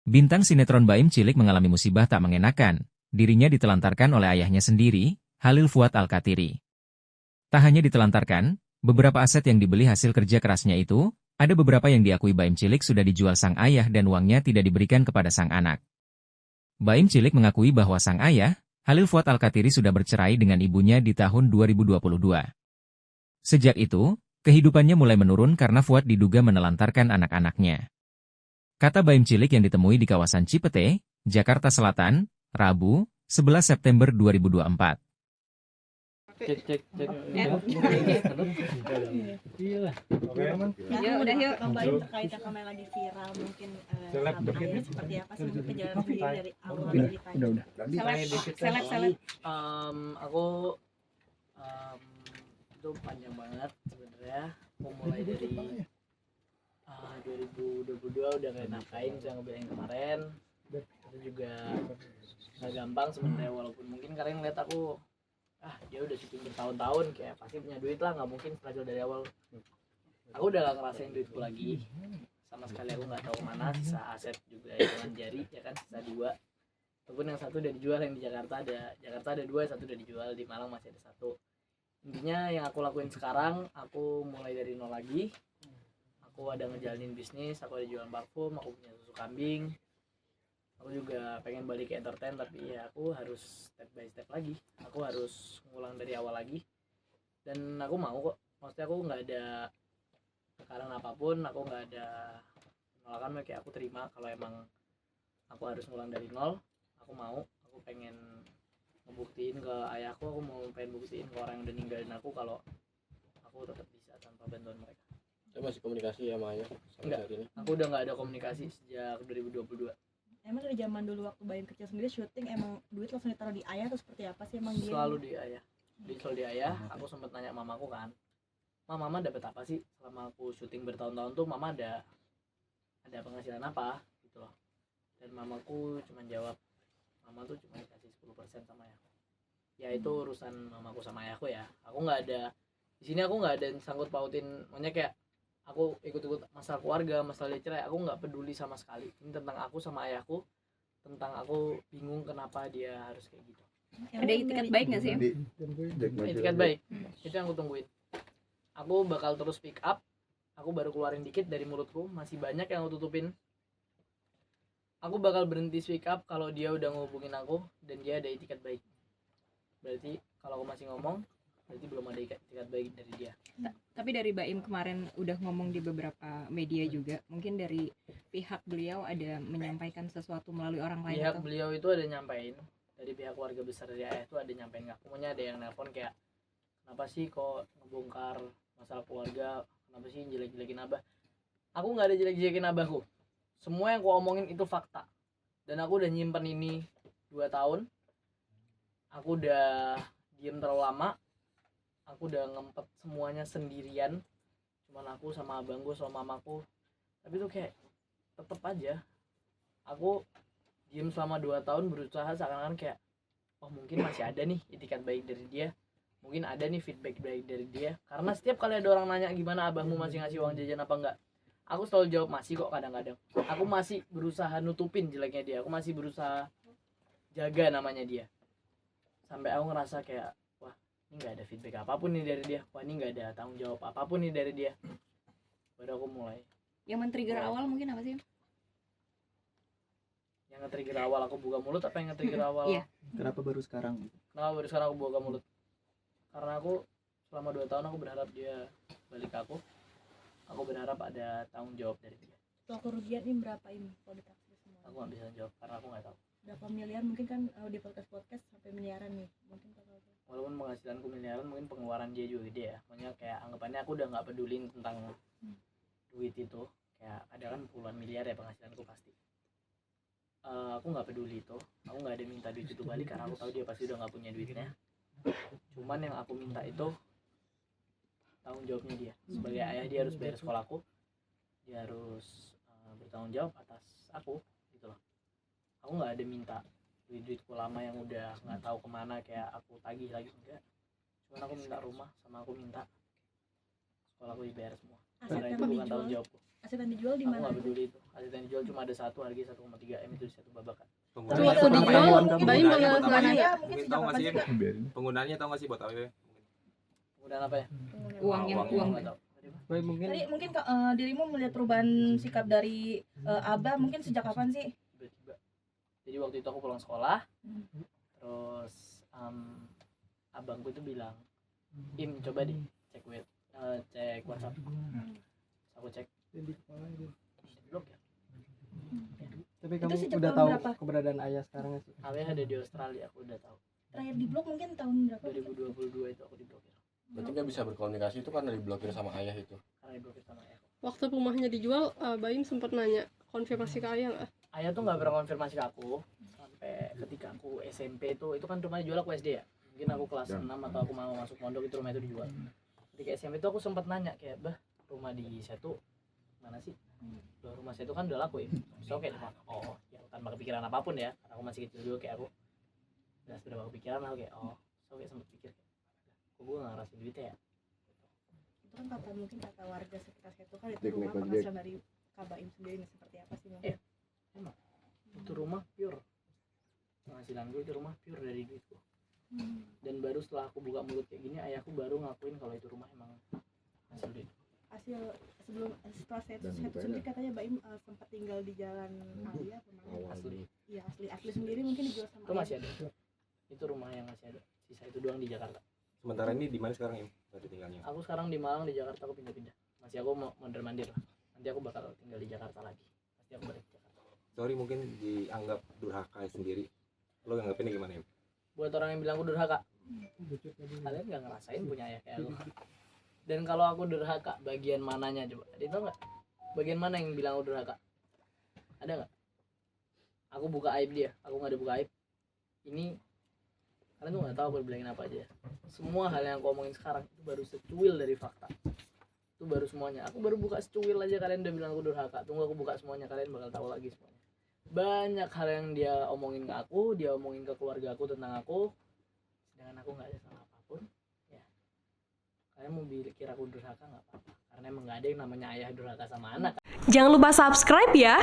Bintang sinetron Baim Cilik mengalami musibah tak mengenakan. Dirinya ditelantarkan oleh ayahnya sendiri, Halil Fuad Al-Katiri. Tak hanya ditelantarkan, beberapa aset yang dibeli hasil kerja kerasnya itu, ada beberapa yang diakui Baim Cilik sudah dijual sang ayah dan uangnya tidak diberikan kepada sang anak. Baim Cilik mengakui bahwa sang ayah, Halil Fuad Al-Katiri sudah bercerai dengan ibunya di tahun 2022. Sejak itu, kehidupannya mulai menurun karena Fuad diduga menelantarkan anak-anaknya. Kata Baim Cilik yang ditemui di kawasan Cipete, Jakarta Selatan, Rabu, 11 September 2024. Cek. Ya udah yuk kembali terkait yang kemarin lagi viral mungkin selebnya seperti apa sih perjalanan sendiri dari awal ceritanya. Seleb. Aku itu panjang banget sebenarnya. Aku mulai dari 2022 udah kayak nafkain yang ngebilang kemarin. Itu juga nggak gampang sebenarnya, walaupun mungkin kalian ngeliat aku dia udah syuting bertahun-tahun kayak pasti punya duit lah, nggak mungkin struggle dari awal. Aku udah gak ngerasain duitku lagi sama sekali. Aku nggak tahu kemana, sisa aset juga hitungan jari ya kan, sisa 2, ataupun yang satu udah dijual. Yang di Jakarta ada 2, satu udah dijual, di Malang masih ada 1. Intinya yang aku lakuin sekarang, aku mulai dari nol lagi. Aku ada ngejalanin bisnis, aku ada jualan parfum, aku punya susu kambing. Aku juga pengen balik ke entertain, tapi ya aku harus step by step lagi. Aku harus ngulang dari awal lagi. Dan aku mau kok, maksudnya aku nggak ada tekanan apapun, aku nggak ada penolakan. Kayak aku terima kalau emang aku harus ngulang dari nol. Aku mau, aku pengen ngebuktiin ke ayahku, aku mau pengen buktiin ke orang yang udah ninggalin aku kalau aku tetap bisa tanpa bantuan mereka. Saya masih komunikasi ya sama ayah sampai saat ini? Aku udah nggak ada komunikasi sejak 2022. Emang dari zaman dulu waktu Baim kecil sendiri syuting, emang duit langsung ditaruh di ayah atau seperti apa sih emang dia? Selalu di ayah. Selalu di ayah. Aku sempat nanya mamaku kan, mama dapat apa sih selama aku syuting bertahun-tahun tuh, mama ada penghasilan apa gitu loh. Dan mamaku cuma jawab, mama tuh cuma dikasih 10% sama ayahku. Ya itu urusan mamaku sama ayahku ya. Aku nggak ada di sini, aku nggak ada sangkut pautin. Makanya kayak aku ikut masalah keluarga, masalah dia cerai, aku nggak peduli sama sekali. Ini tentang aku sama ayahku, tentang aku bingung kenapa dia harus kayak gitu. Ada itikat baik nggak sih? Itikat baik, itu yang aku tungguin. Aku bakal terus pick up. Aku baru keluarin dikit dari mulutku, masih banyak yang aku tutupin. Aku bakal berhenti speak up kalau dia udah ngehubungin aku dan dia ada itikat baik. Berarti kalau aku masih ngomong, berarti belum ada itikat baik dari dia. Tapi dari Baim kemarin udah ngomong di beberapa media juga, mungkin dari pihak beliau ada menyampaikan sesuatu melalui orang lain? Pihak atau? beliau itu ada nyampein, dari pihak keluarga besar dari ayah itu ada nyampein ke aku. Ada yang nelpon kayak, kenapa sih kok ngebongkar masalah keluarga, kenapa sih jelek-jelekin abah? Aku nggak ada jelek-jelekin abahku. Semua yang aku omongin itu fakta. Dan aku udah nyimpen ini 2 tahun. Aku udah diem terlalu lama. Aku udah ngempet semuanya sendirian. Cuman aku sama abangku sama mamaku. Tapi tuh kayak tetep aja aku diem selama 2 tahun, berusaha seakan-akan kayak mungkin masih ada nih itikat baik dari dia, mungkin ada nih feedback baik dari dia. Karena setiap kali ada orang nanya gimana abahmu masih ngasih uang jajan apa enggak, aku selalu jawab masih kok. Kadang-kadang aku masih berusaha nutupin jeleknya dia, aku masih berusaha jaga namanya dia. Sampai aku ngerasa kayak ini nggak ada feedback apapun nih dari dia, ini nggak ada tanggung jawab apapun nih dari dia. Baru aku mulai. Yang men-trigger awal mungkin apa sih? Yang nge-trigger awal aku buka mulut apa yang nge-trigger awal? Iya. Kenapa baru sekarang? Kenapa baru sekarang aku buka mulut? Karena aku selama 2 tahun aku berharap dia balik ke aku. Aku berharap ada tanggung jawab dari dia. Soal kerugian ini berapa ini kalau ditaksir semua? Aku nggak bisa jawab karena aku nggak tahu. Berapa miliar mungkin kan di podcast sampai miliaran nih mungkin kalau walaupun penghasilanku miliaran, mungkin pengeluaran dia juga gede ya. Makanya kayak anggapannya aku udah nggak pedulin tentang duit itu. Kayak ada kan puluhan miliar ya penghasilanku pasti. Aku nggak peduli itu. Aku nggak ada minta duit itu balik karena aku tahu dia pasti udah nggak punya duitnya. Cuman yang aku minta itu tanggung jawabnya dia. Sebagai ayah, dia harus bayar sekolahku. Dia harus bertanggung jawab atas aku gitu loh. Aku nggak ada minta duitku lama yang udah nggak tahu kemana kayak aku tagih lagi, enggak. Cuman aku minta rumah, sama aku minta kalau aku dibayar semua. Aset Karena yang itu bukan dijual, tanggung jawabku. aset yang dijual di Aku mana? nggak peduli itu. Aset yang dijual cuma ada satu, harga 1,3 M itu di satu babakan. Itu waktu Tapi dijual, mungkin Baim penggunaannya nggak mungkin nanya. sejak Mungkin tahu kapan nggak sih? sih, Kak? Penggunaannya tahu nggak sih buat apa? Kemudian apa ya? Uang yang Uangnya uang nggak tahu. Baik, mungkin Tadi mungkin dirimu melihat perubahan sikap dari Abah mungkin sejak kapan sih? Tiba-tiba. Jadi waktu itu aku pulang sekolah, terus abangku itu bilang, Im coba deh cek cek WhatsApp. Aku cek di blog ya. tapi Itu kamu sejak udah tahun tahu berapa? keberadaan ayah sekarang nggak sih? Ayah ada di Australia, aku udah tahu. Terakhir di blog mungkin tahun berapa? 2022 itu aku diblokir. Berarti nggak bisa berkomunikasi itu karena diblokir sama ayah itu. Karena diblokir sama ayah. Waktu rumahnya dijual, Baim sempat nanya konfirmasi ke ayah nggak? Ayah tuh nggak pernah konfirmasi ke aku sampai ketika aku SMP itu kan rumahnya jual aku SD ya. Mungkin aku kelas 6 atau aku mau masuk pondok itu rumah itu dijual. Ketika SMP itu aku sempat nanya kayak, "Bah, rumah di Setu mana sih?" Loh, rumah Setu kan udah laku ya. So kayak oh, yang tanpa kepikiran apapun ya. Karena aku masih kecil juga kayak aku. Udah sudah kepikiran aku kayak so kayak sempat pikir kayak, kok gue nggak ngerasain duitnya ya. Itu kan mungkin kata warga sekitar situ kan itu rumah penghasilan dari Kak Baim sendiri nih, seperti apa sih mungkin? Emang itu rumah pure. Penghasilan gue itu rumah pure dari duitku. Dan baru setelah aku buka mulut kayak gini, ayahku baru ngakuin kalau itu rumah emang hasil duit. Hasil setelah saya sendiri katanya Baim sempat tinggal di jalan Raya Asli. Iya, asli sendiri mungkin dijual sama Itu masih ada. Itu rumah yang masih ada. Sisa itu doang di Jakarta. Sementara ini di mana sekarang, Im? Tadi tinggalnya. Aku sekarang di Malang, di Jakarta aku pindah-pindah. Masih aku mau mondar-mandir lah. Nanti aku bakal tinggal di Jakarta lagi. Pasti aku balik ke Jakarta. Sorry, mungkin dianggap durhaka sendiri. Lo nganggapinnya gimana, Im? Buat orang yang bilang aku durhaka, kalian nggak ngerasain punya ayah kayak aku. Dan kalau aku durhaka, bagian mananya coba? Ada tau nggak? Bagian mana yang bilang aku durhaka? Ada nggak? Aku buka aib dia, aku nggak ada buka aib. Ini kalian tuh nggak tahu aku bilangin apa aja. Semua hal yang aku omongin sekarang itu baru secuil dari fakta. Itu baru semuanya. Aku baru buka secuil aja kalian udah bilang aku durhaka. Tunggu aku buka semuanya, kalian bakal tahu lagi semuanya. Banyak hal yang dia omongin ke aku, dia omongin ke keluarga aku tentang aku, sedangkan aku nggak ada salah apapun. Ya, kalian mau kira aku durhaka nggak apa-apa, karena emang nggak ada yang namanya ayah durhaka sama anak. Jangan lupa subscribe ya.